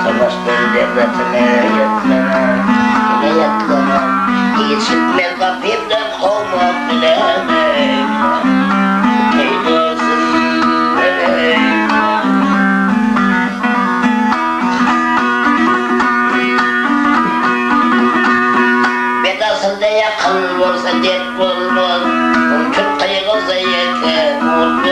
savaşları devletine yatlana geçitmez kapimden kovmak bilemem. Eylesin benim. Bedasında yakın olsa dert olmaz, mümkün kaygılsa yeter olmaz.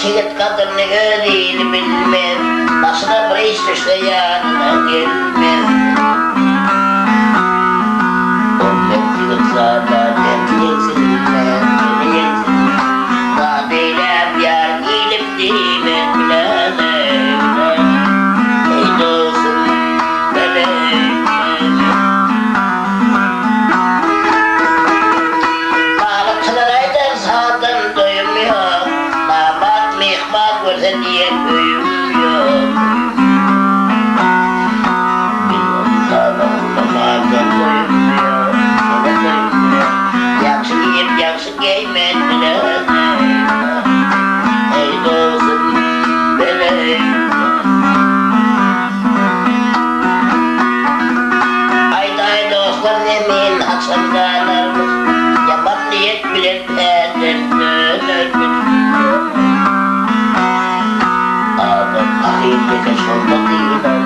Şehit kadını göreyim bilmem, başına bir iş düşse yanına gelmez. O mevkilik zaten yeksilmez, yeksilmez. Kadeylem yar gelip değilim bilemem. Ey dostum benim. Balıkçılar aydan sağdan doymuyor. Mihmat görsen diye köyüm yok. Namazdan koyum yok. Yakşı giyip yakşı giymek bilemem. Ey dostum benim. Ayday dostlar emin akşamlarımız. Yapan niyet bilen eden dönür. Ahirde sonunda değilim,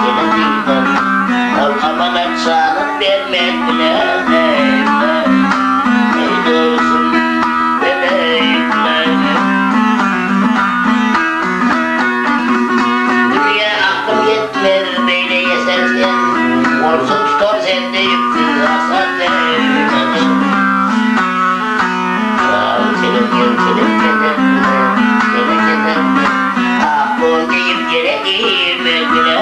yine değilim. Ol amanet sağlık vermek bilemem. Ey dostum benim. Dünya aklım yetmez böyle yesersen, olsun tutar sende yüksüz hasan vermem. Senin yürütülüp gidersin, senin gidersin. Giyip yere giymek bile